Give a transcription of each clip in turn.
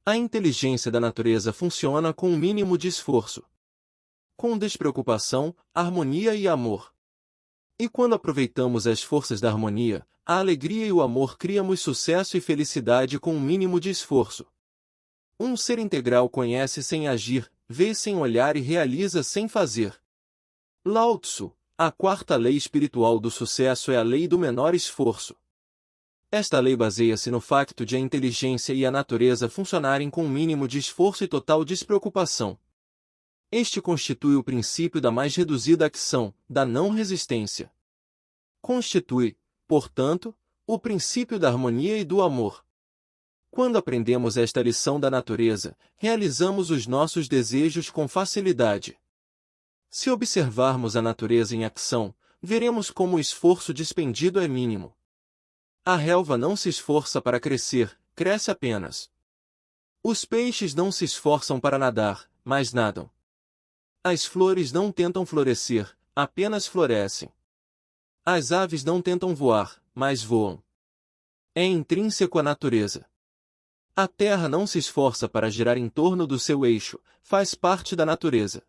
A inteligência da natureza funciona com o mínimo de esforço, com despreocupação, harmonia e amor. E quando aproveitamos as forças da harmonia, a alegria e o amor, criamos sucesso e felicidade com o mínimo de esforço. Um ser integral conhece sem agir, vê sem olhar e realiza sem fazer. Lao Tzu, a quarta lei espiritual do sucesso é a lei do menor esforço. Esta lei baseia-se no facto de a inteligência e a natureza funcionarem com um mínimo de esforço e total despreocupação. Este constitui o princípio da mais reduzida ação, da não resistência. Constitui, portanto, o princípio da harmonia e do amor. Quando aprendemos esta lição da natureza, realizamos os nossos desejos com facilidade. Se observarmos a natureza em ação, veremos como o esforço despendido é mínimo. A relva não se esforça para crescer, cresce apenas. Os peixes não se esforçam para nadar, mas nadam. As flores não tentam florescer, apenas florescem. As aves não tentam voar, mas voam. É intrínseco à natureza. A terra não se esforça para girar em torno do seu eixo, faz parte da natureza.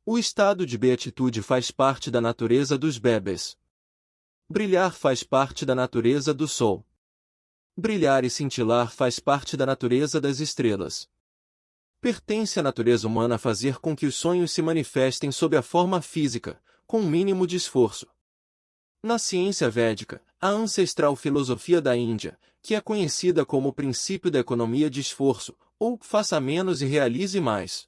O estado de beatitude faz parte da natureza dos bebês. Brilhar faz parte da natureza do sol. Brilhar e cintilar faz parte da natureza das estrelas. Pertence à natureza humana fazer com que os sonhos se manifestem sob a forma física, com um mínimo de esforço. Na ciência védica, a ancestral filosofia da Índia, que é conhecida como o princípio da economia de esforço, ou faça menos e realize mais,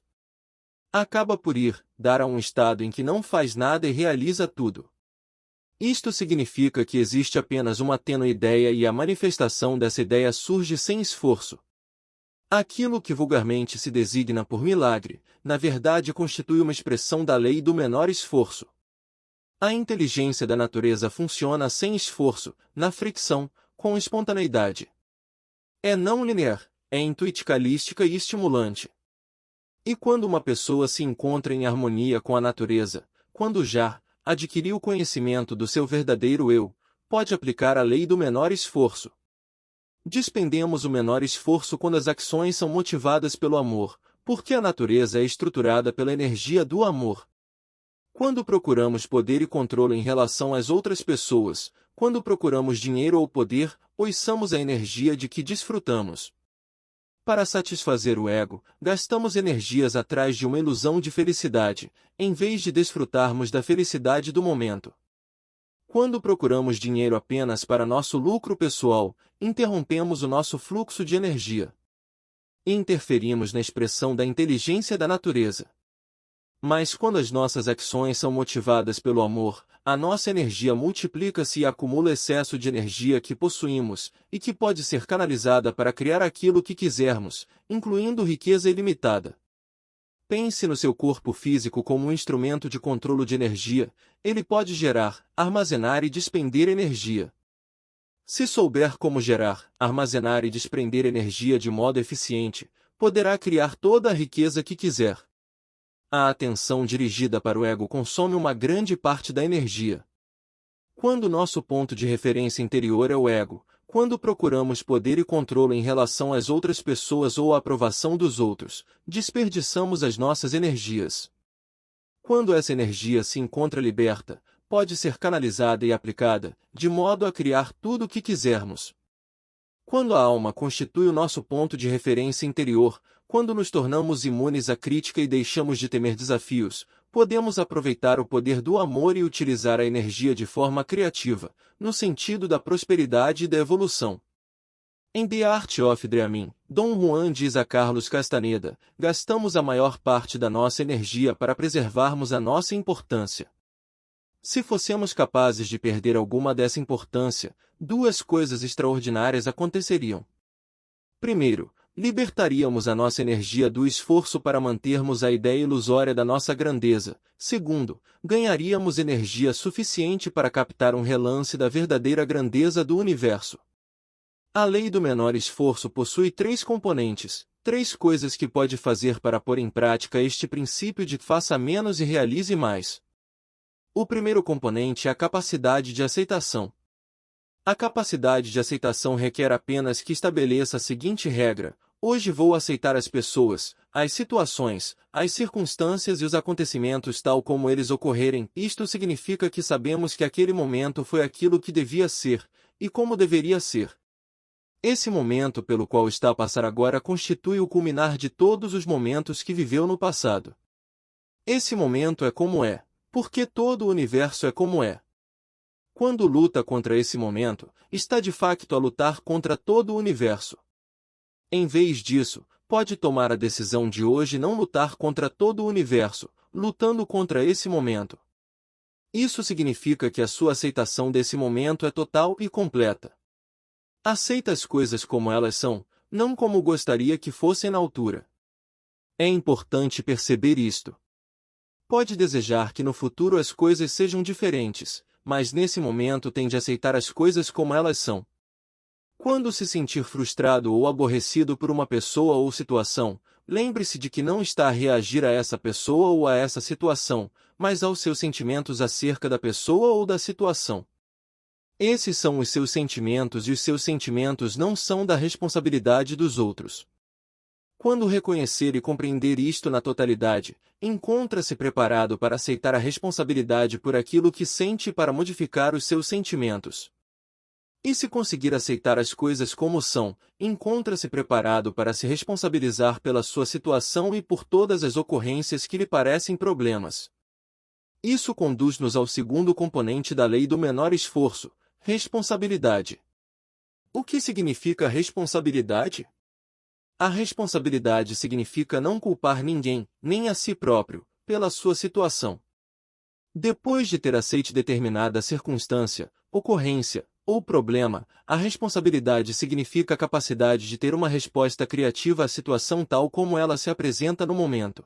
acaba por dar a um estado em que não faz nada e realiza tudo. Isto significa que existe apenas uma tênue ideia e a manifestação dessa ideia surge sem esforço. Aquilo que vulgarmente se designa por milagre, na verdade constitui uma expressão da lei do menor esforço. A inteligência da natureza funciona sem esforço, na fricção, com espontaneidade. É não linear, é intuiticalística e estimulante. E quando uma pessoa se encontra em harmonia com a natureza, quando já adquiriu o conhecimento do seu verdadeiro eu, pode aplicar a lei do menor esforço. Despendemos o menor esforço quando as ações são motivadas pelo amor, porque a natureza é estruturada pela energia do amor. Quando procuramos poder e controle em relação às outras pessoas, quando procuramos dinheiro ou poder, ouçamos a energia de que desfrutamos. Para satisfazer o ego, gastamos energias atrás de uma ilusão de felicidade, em vez de desfrutarmos da felicidade do momento. Quando procuramos dinheiro apenas para nosso lucro pessoal, interrompemos o nosso fluxo de energia. E interferimos na expressão da inteligência da natureza. Mas quando as nossas ações são motivadas pelo amor, a nossa energia multiplica-se e acumula excesso de energia que possuímos, e que pode ser canalizada para criar aquilo que quisermos, incluindo riqueza ilimitada. Pense no seu corpo físico como um instrumento de controle de energia, ele pode gerar, armazenar e despender energia. Se souber como gerar, armazenar e desprender energia de modo eficiente, poderá criar toda a riqueza que quiser. A atenção dirigida para o ego consome uma grande parte da energia. Quando nosso ponto de referência interior é o ego, quando procuramos poder e controle em relação às outras pessoas ou a aprovação dos outros, desperdiçamos as nossas energias. Quando essa energia se encontra liberta, pode ser canalizada e aplicada, de modo a criar tudo o que quisermos. Quando a alma constitui o nosso ponto de referência interior, quando nos tornamos imunes à crítica e deixamos de temer desafios, podemos aproveitar o poder do amor e utilizar a energia de forma criativa, no sentido da prosperidade e da evolução. Em The Art of Dreaming, Dom Juan diz a Carlos Castaneda, gastamos a maior parte da nossa energia para preservarmos a nossa importância. Se fossemos capazes de perder alguma dessa importância, duas coisas extraordinárias aconteceriam. Primeiro, libertaríamos a nossa energia do esforço para mantermos a ideia ilusória da nossa grandeza. Segundo, ganharíamos energia suficiente para captar um relance da verdadeira grandeza do universo. A lei do menor esforço possui três componentes, três coisas que pode fazer para pôr em prática este princípio de faça menos e realize mais. O primeiro componente é a capacidade de aceitação. A capacidade de aceitação requer apenas que estabeleça a seguinte regra: Hoje vou aceitar as pessoas, as situações, as circunstâncias e os acontecimentos tal como eles ocorrerem. Isto significa que sabemos que aquele momento foi aquilo que devia ser, e como deveria ser. Esse momento pelo qual está a passar agora constitui o culminar de todos os momentos que viveu no passado. Esse momento é como é, porque todo o universo é como é. Quando luta contra esse momento, está de facto a lutar contra todo o universo. Em vez disso, pode tomar a decisão de hoje não lutar contra todo o universo, lutando contra esse momento. Isso significa que a sua aceitação desse momento é total e completa. Aceita as coisas como elas são, não como gostaria que fossem na altura. É importante perceber isto. Pode desejar que no futuro as coisas sejam diferentes, mas nesse momento tem de aceitar as coisas como elas são. Quando se sentir frustrado ou aborrecido por uma pessoa ou situação, lembre-se de que não está a reagir a essa pessoa ou a essa situação, mas aos seus sentimentos acerca da pessoa ou da situação. Esses são os seus sentimentos e os seus sentimentos não são da responsabilidade dos outros. Quando reconhecer e compreender isto na totalidade, encontra-se preparado para aceitar a responsabilidade por aquilo que sente e para modificar os seus sentimentos. E se conseguir aceitar as coisas como são, encontra-se preparado para se responsabilizar pela sua situação e por todas as ocorrências que lhe parecem problemas. Isso conduz-nos ao segundo componente da lei do menor esforço, responsabilidade. O que significa responsabilidade? A responsabilidade significa não culpar ninguém, nem a si próprio, pela sua situação. Depois de ter aceite determinada circunstância, ocorrência, ou problema, a responsabilidade significa a capacidade de ter uma resposta criativa à situação tal como ela se apresenta no momento.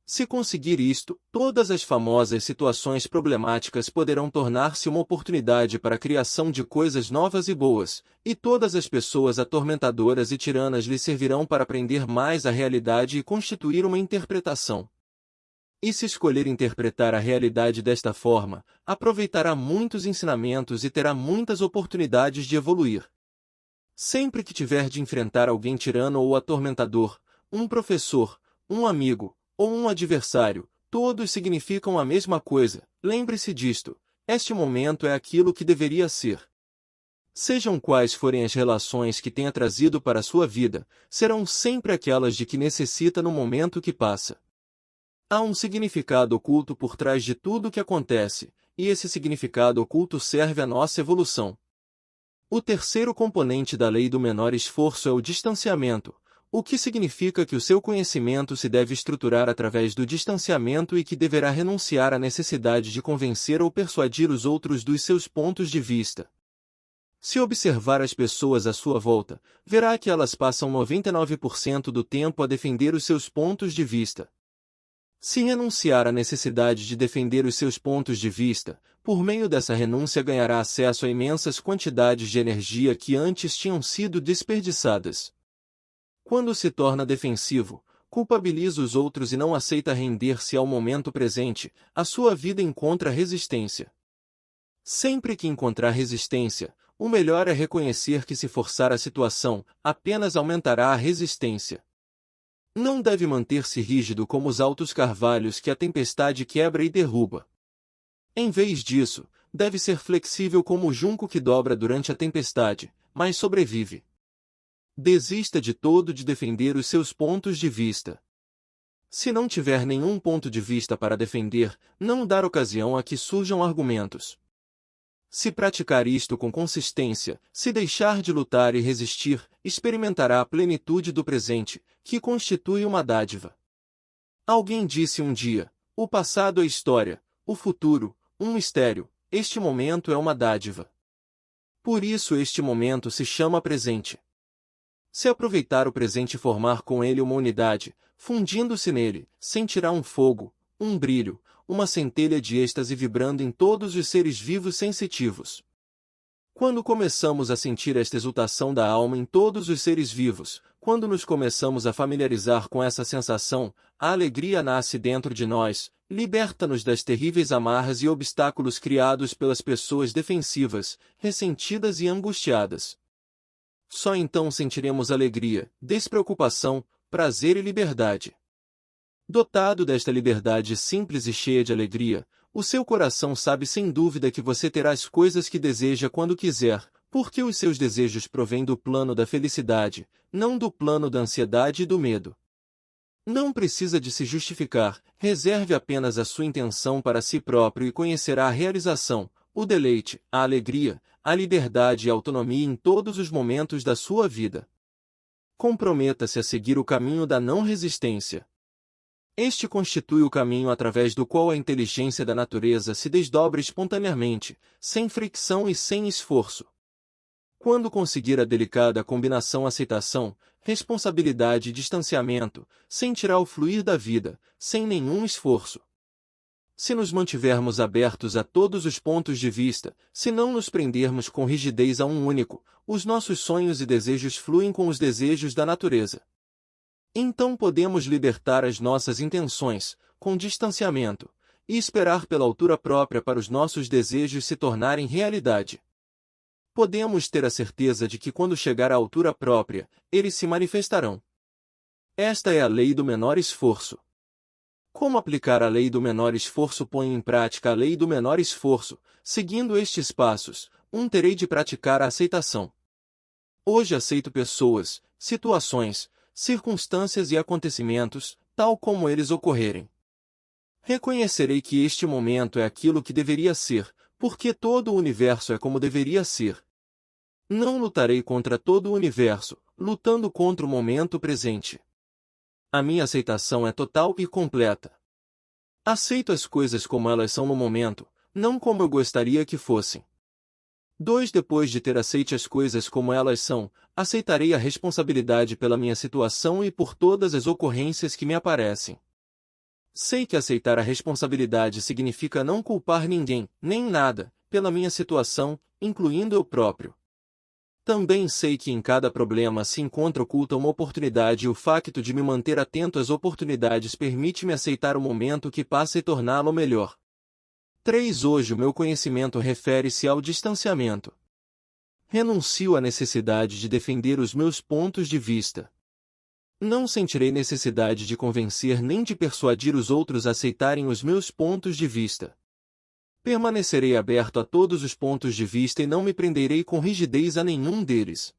Se conseguir isto, todas as famosas situações problemáticas poderão tornar-se uma oportunidade para a criação de coisas novas e boas, e todas as pessoas atormentadoras e tiranas lhe servirão para aprender mais a realidade e constituir uma interpretação. E se escolher interpretar a realidade desta forma, aproveitará muitos ensinamentos e terá muitas oportunidades de evoluir. Sempre que tiver de enfrentar alguém tirano ou atormentador, um professor, um amigo, ou um adversário, todos significam a mesma coisa. Lembre-se disto, este momento é aquilo que deveria ser. Sejam quais forem as relações que tenha trazido para a sua vida, serão sempre aquelas de que necessita no momento que passa. Há um significado oculto por trás de tudo o que acontece, e esse significado oculto serve à nossa evolução. O terceiro componente da lei do menor esforço é o distanciamento, o que significa que o seu conhecimento se deve estruturar através do distanciamento e que deverá renunciar à necessidade de convencer ou persuadir os outros dos seus pontos de vista. Se observar as pessoas à sua volta, verá que elas passam 99% do tempo a defender os seus pontos de vista. Se renunciar à necessidade de defender os seus pontos de vista, por meio dessa renúncia ganhará acesso a imensas quantidades de energia que antes tinham sido desperdiçadas. Quando se torna defensivo, culpabiliza os outros e não aceita render-se ao momento presente, a sua vida encontra resistência. Sempre que encontrar resistência, o melhor é reconhecer que se forçar a situação, apenas aumentará a resistência. Não deve manter-se rígido como os altos carvalhos que a tempestade quebra e derruba. Em vez disso, deve ser flexível como o junco que dobra durante a tempestade, mas sobrevive. Desista de todo de defender os seus pontos de vista. Se não tiver nenhum ponto de vista para defender, não dar ocasião a que surjam argumentos. Se praticar isto com consistência, se deixar de lutar e resistir, experimentará a plenitude do presente, que constitui uma dádiva. Alguém disse um dia: o passado é história, o futuro, um mistério, este momento é uma dádiva. Por isso este momento se chama presente. Se aproveitar o presente e formar com ele uma unidade, fundindo-se nele, sentirá um fogo, um brilho, uma centelha de êxtase vibrando em todos os seres vivos sensitivos. Quando começamos a sentir esta exultação da alma em todos os seres vivos, quando nos começamos a familiarizar com essa sensação, a alegria nasce dentro de nós, liberta-nos das terríveis amarras e obstáculos criados pelas pessoas defensivas, ressentidas e angustiadas. Só então sentiremos alegria, despreocupação, prazer e liberdade. Dotado desta liberdade simples e cheia de alegria, o seu coração sabe sem dúvida que você terá as coisas que deseja quando quiser, porque os seus desejos provêm do plano da felicidade, não do plano da ansiedade e do medo. Não precisa de se justificar, reserve apenas a sua intenção para si próprio e conhecerá a realização, o deleite, a alegria, a liberdade e a autonomia em todos os momentos da sua vida. Comprometa-se a seguir o caminho da não-resistência. Este constitui o caminho através do qual a inteligência da natureza se desdobra espontaneamente, sem fricção e sem esforço. Quando conseguir a delicada combinação aceitação, responsabilidade e distanciamento, sentirá o fluir da vida, sem nenhum esforço. Se nos mantivermos abertos a todos os pontos de vista, se não nos prendermos com rigidez a um único, os nossos sonhos e desejos fluem com os desejos da natureza. Então podemos libertar as nossas intenções, com distanciamento, e esperar pela altura própria para os nossos desejos se tornarem realidade. Podemos ter a certeza de que quando chegar à altura própria, eles se manifestarão. Esta é a lei do menor esforço. Como aplicar a lei do menor esforço? Ponho em prática a lei do menor esforço, seguindo estes passos. Terei de praticar a aceitação. Hoje aceito pessoas, situações, circunstâncias e acontecimentos, tal como eles ocorrerem. Reconhecerei que este momento é aquilo que deveria ser, porque todo o universo é como deveria ser. Não lutarei contra todo o universo, lutando contra o momento presente. A minha aceitação é total e completa. Aceito as coisas como elas são no momento, não como eu gostaria que fossem. Depois de ter aceite as coisas como elas são, aceitarei a responsabilidade pela minha situação e por todas as ocorrências que me aparecem. Sei que aceitar a responsabilidade significa não culpar ninguém, nem nada, pela minha situação, incluindo eu próprio. Também sei que em cada problema se encontra oculta uma oportunidade e o facto de me manter atento às oportunidades permite-me aceitar o momento que passa e torná-lo melhor. 3. Hoje o meu conhecimento refere-se ao distanciamento. Renuncio à necessidade de defender os meus pontos de vista. Não sentirei necessidade de convencer nem de persuadir os outros a aceitarem os meus pontos de vista. Permanecerei aberto a todos os pontos de vista e não me prenderei com rigidez a nenhum deles.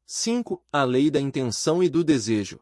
5. A lei da intenção e do desejo.